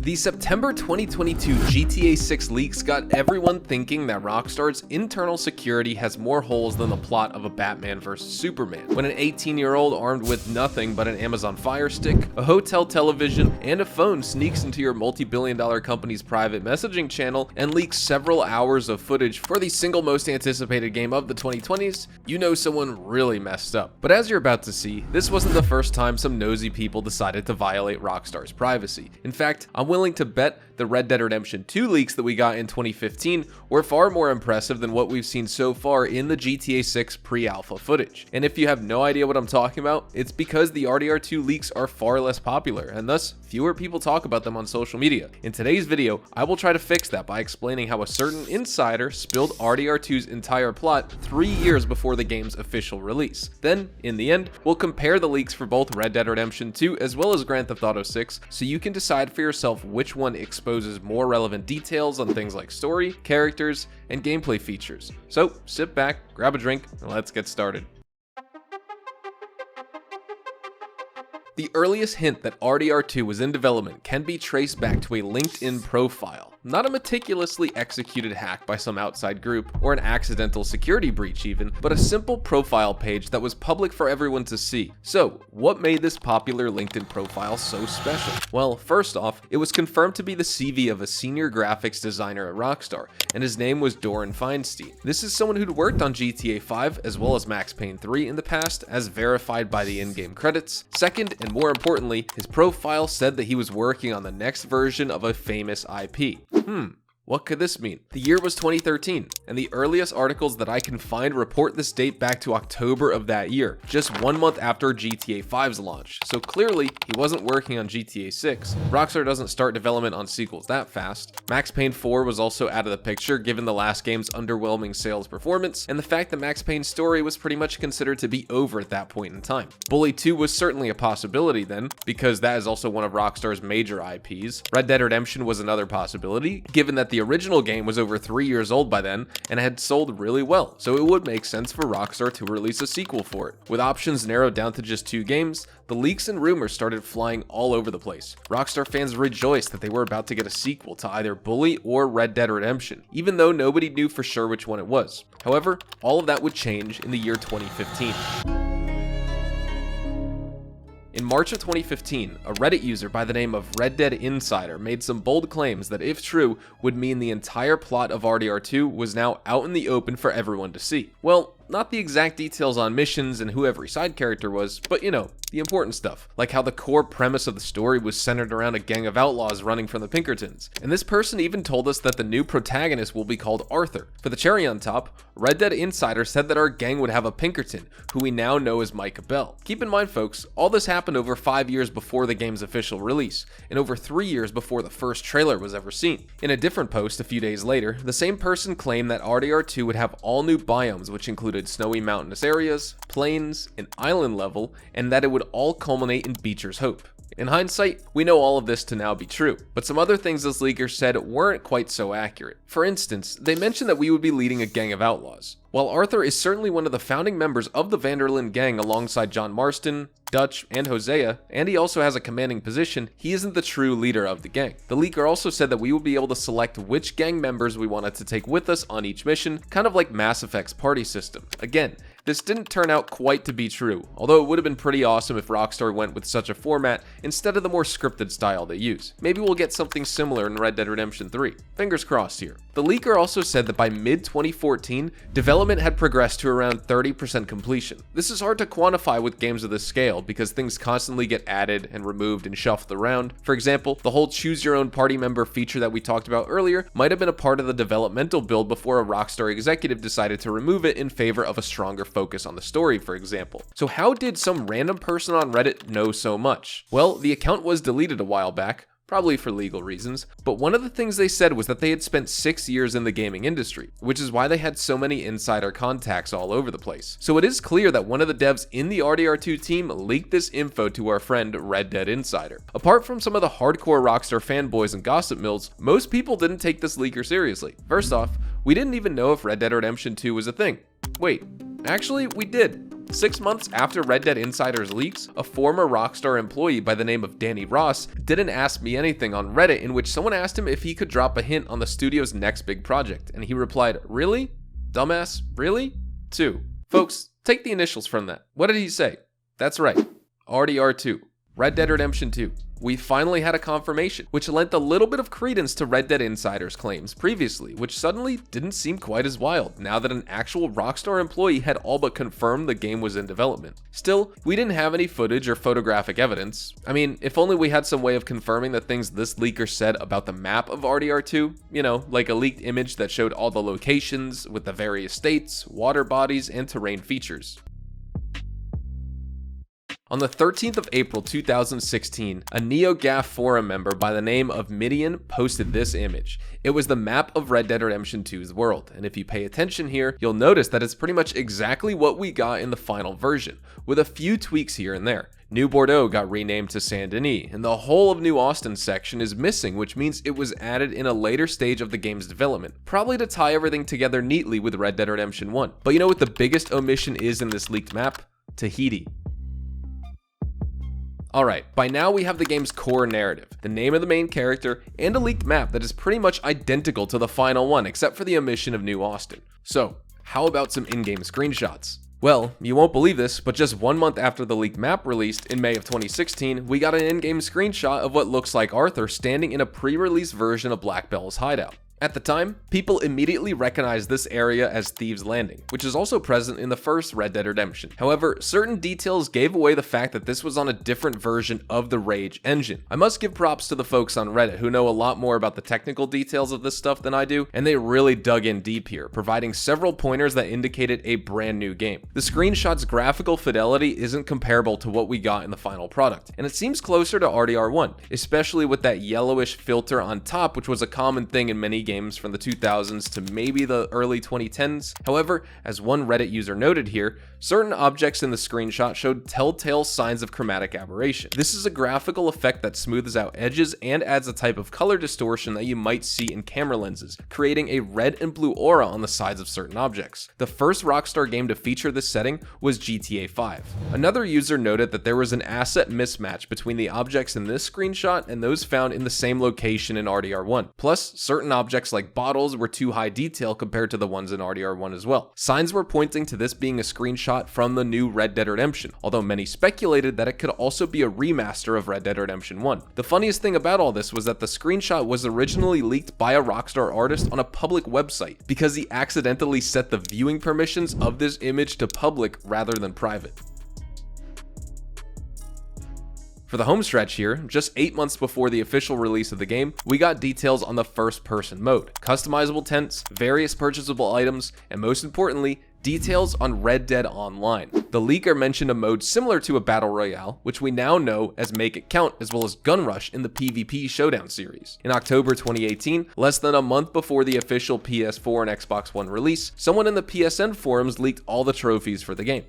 The September 2022 GTA 6 leaks got everyone thinking that Rockstar's internal security has more holes than the plot of a Batman vs Superman, when an 18-year-old armed with nothing but an Amazon Fire Stick, a hotel television, and a phone sneaks into your multi-billion-dollar company's private messaging channel and leaks several hours of footage for the single most anticipated game of the 2020s, you know someone really messed up. But as you're about to see, this wasn't the first time some nosy people decided to violate Rockstar's privacy. In fact, I'm willing to bet the Red Dead Redemption 2 leaks that we got in 2015 were far more impressive than what we've seen so far in the GTA 6 pre-alpha footage. And if you have no idea what I'm talking about, it's because the RDR2 leaks are far less popular, and thus fewer people talk about them on social media. In today's video, I will try to fix that by explaining how a certain insider spilled RDR2's entire plot 3 years before the game's official release. Then, in the end, we'll compare the leaks for both Red Dead Redemption 2 as well as Grand Theft Auto 6, so you can decide for yourself which one exposes more relevant details on things like story, characters, and gameplay features. So sit back, grab a drink, and let's get started. The earliest hint that RDR2 was in development can be traced back to a LinkedIn profile. Not a meticulously executed hack by some outside group, or an accidental security breach even, but a simple profile page that was public for everyone to see. So, what made this popular LinkedIn profile so special? Well, first off, it was confirmed to be the CV of a senior graphics designer at Rockstar, and his name was Doran Feinstein. This is someone who'd worked on GTA 5 as well as Max Payne 3 in the past, as verified by the in-game credits. Second, and more importantly, his profile said that he was working on the next version of a famous IP. What could this mean? The year was 2013, and the earliest articles that I can find report this date back to October of that year, just 1 month after GTA 5's launch. So clearly, he wasn't working on GTA 6. Rockstar doesn't start development on sequels that fast. Max Payne 4 was also out of the picture given the last game's underwhelming sales performance, and the fact that Max Payne's story was pretty much considered to be over at that point in time. Bully 2 was certainly a possibility then, because that is also one of Rockstar's major IPs. Red Dead Redemption was another possibility, given that the original game was over 3 years old by then and had sold really well, so it would make sense for Rockstar to release a sequel for it. With options narrowed down to just 2 games, the leaks and rumors started flying all over the place. Rockstar fans rejoiced that they were about to get a sequel to either Bully or Red Dead Redemption, even though nobody knew for sure which one it was. However, all of that would change in the year 2015. In March of 2015, a Reddit user by the name of Red Dead Insider made some bold claims that, if true, would mean the entire plot of RDR2 was now out in the open for everyone to see. Well, not the exact details on missions and who every side character was, but you know, the important stuff, like how the core premise of the story was centered around a gang of outlaws running from the Pinkertons. And this person even told us that the new protagonist will be called Arthur. For the cherry on top, Red Dead Insider said that our gang would have a Pinkerton, who we now know as Micah Bell. Keep in mind, folks, all this happened over 5 years before the game's official release, and over 3 years before the first trailer was ever seen. In a different post a few days later, the same person claimed that RDR2 would have all new biomes, which included snowy mountainous areas, plains, an island level, and that it would all culminate in Beecher's Hope. In hindsight, we know all of this to now be true, but some other things this leaker said weren't quite so accurate. For instance, they mentioned that we would be leading a gang of outlaws. While Arthur is certainly one of the founding members of the Vanderlyn gang alongside John Marston, Dutch, and Hosea, and he also has a commanding position, he isn't the true leader of the gang. The leaker also said that we would be able to select which gang members we wanted to take with us on each mission, kind of like Mass Effect's party system. Again, this didn't turn out quite to be true, although it would have been pretty awesome if Rockstar went with such a format instead of the more scripted style they use. Maybe we'll get something similar in Red Dead Redemption 3. Fingers crossed here. The leaker also said that by mid-2014, development had progressed to around 30% completion. This is hard to quantify with games of this scale because things constantly get added and removed and shuffled around. For example, the whole choose your own party member feature that we talked about earlier might have been a part of the developmental build before a Rockstar executive decided to remove it in favor of a stronger focus on the story, for example. So how did some random person on Reddit know so much? Well, the account was deleted a while back, probably for legal reasons, but one of the things they said was that they had spent 6 years in the gaming industry, which is why they had so many insider contacts all over the place. So it is clear that one of the devs in the RDR2 team leaked this info to our friend Red Dead Insider. Apart from some of the hardcore Rockstar fanboys and gossip mills, most people didn't take this leaker seriously. First off, we didn't even know if Red Dead Redemption 2 was a thing. Wait, actually we did. 6 months after Red Dead Insider's leaks, a former Rockstar employee by the name of Danny Ross did an Ask Me Anything on Reddit in which someone asked him if he could drop a hint on the studio's next big project, and he replied, "Really? Dumbass, really? 2. Folks, take the initials from that. What did he say? That's right, RDR2, Red Dead Redemption 2. We finally had a confirmation, which lent a little bit of credence to Red Dead Insider's claims previously, which suddenly didn't seem quite as wild now that an actual Rockstar employee had all but confirmed the game was in development. Still, we didn't have any footage or photographic evidence. I mean, if only we had some way of confirming the things this leaker said about the map of RDR2, you know, like a leaked image that showed all the locations with the various states, water bodies, and terrain features. On the 13th of April 2016, a NeoGAF forum member by the name of Midian posted this image. It was the map of Red Dead Redemption 2's world, and if you pay attention here, you'll notice that it's pretty much exactly what we got in the final version, with a few tweaks here and there. New Bordeaux got renamed to Saint Denis, and the whole of New Austin section is missing, which means it was added in a later stage of the game's development, probably to tie everything together neatly with Red Dead Redemption 1. But you know what the biggest omission is in this leaked map? Tahiti. Alright, by now we have the game's core narrative, the name of the main character, and a leaked map that is pretty much identical to the final one except for the omission of New Austin. So, how about some in-game screenshots? Well, you won't believe this, but just 1 month after the leaked map released in May of 2016, we got an in-game screenshot of what looks like Arthur standing in a pre-release version of Black Bell's hideout. At the time, people immediately recognized this area as Thieves Landing, which is also present in the first Red Dead Redemption. However, certain details gave away the fact that this was on a different version of the Rage engine. I must give props to the folks on Reddit who know a lot more about the technical details of this stuff than I do, and they really dug in deep here, providing several pointers that indicated a brand new game. The screenshot's graphical fidelity isn't comparable to what we got in the final product, and it seems closer to RDR1, especially with that yellowish filter on top, which was a common thing in many games from the 2000s to maybe the early 2010s. However, as one Reddit user noted here, certain objects in the screenshot showed telltale signs of chromatic aberration. This is a graphical effect that smooths out edges and adds a type of color distortion that you might see in camera lenses, creating a red and blue aura on the sides of certain objects. The first Rockstar game to feature this setting was GTA5. Another user noted that there was an asset mismatch between the objects in this screenshot and those found in the same location in RDR1. Plus, certain objects like bottles were too high detail compared to the ones in RDR1 as well. Signs were pointing to this being a screenshot from the new Red Dead Redemption, although many speculated that it could also be a remaster of Red Dead Redemption 1. The funniest thing about all this was that the screenshot was originally leaked by a Rockstar artist on a public website because he accidentally set the viewing permissions of this image to public rather than private. For the home stretch here, just 8 months before the official release of the game, we got details on the first-person mode, customizable tents, various purchasable items, and most importantly, details on Red Dead Online. The leaker mentioned a mode similar to a battle royale, which we now know as Make It Count, as well as Gun Rush in the PvP Showdown series. In October 2018, less than a month before the official PS4 and Xbox One release, someone in the PSN forums leaked all the trophies for the game.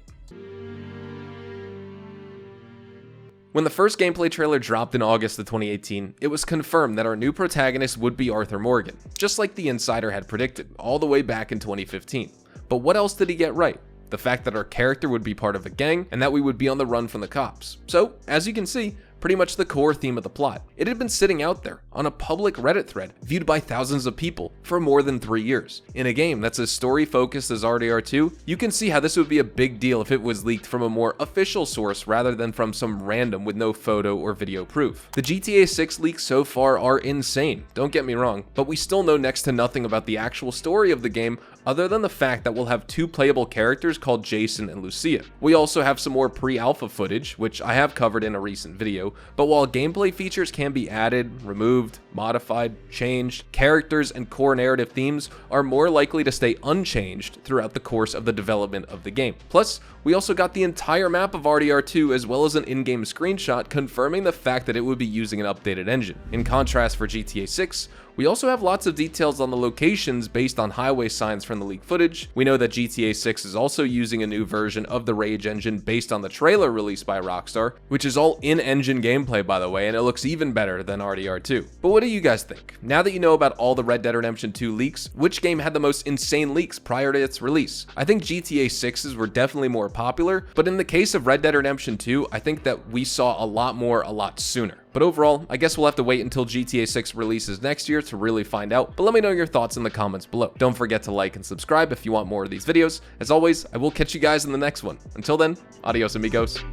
When the first gameplay trailer dropped in August of 2018, it was confirmed that our new protagonist would be Arthur Morgan, just like the insider had predicted, all the way back in 2015. But what else did he get right? The fact that our character would be part of a gang, and that we would be on the run from the cops. So, as you can see, pretty much the core theme of the plot. It had been sitting out there on a public Reddit thread viewed by thousands of people for more than 3 years. In a game that's as story focused as RDR2, you can see how this would be a big deal if it was leaked from a more official source rather than from some random with no photo or video proof. The GTA6 leaks so far are insane, don't get me wrong, but we still know next to nothing about the actual story of the game other than the fact that we'll have 2 playable characters called Jason and Lucia. We also have some more pre-alpha footage, which I have covered in a recent video, but while gameplay features can be added, removed, modified, changed, characters and core narrative themes are more likely to stay unchanged throughout the course of the development of the game. Plus, we also got the entire map of RDR2 as well as an in-game screenshot confirming the fact that it would be using an updated engine. In contrast for GTA6, we also have lots of details on the locations based on highway signs from the leaked footage. We know that GTA6 is also using a new version of the Rage engine based on the trailer released by Rockstar, which is all in-engine gameplay by the way, and it looks even better than RDR2. But what do you guys think? Now that you know about all the Red Dead Redemption 2 leaks, which game had the most insane leaks prior to its release? I think GTA 6's were definitely more popular, but in the case of Red Dead Redemption 2, I think that we saw a lot more a lot sooner. But overall, I guess we'll have to wait until GTA 6 releases next year to really find out, but let me know your thoughts in the comments below. Don't forget to like and subscribe if you want more of these videos. As always, I will catch you guys in the next one. Until then, adios amigos.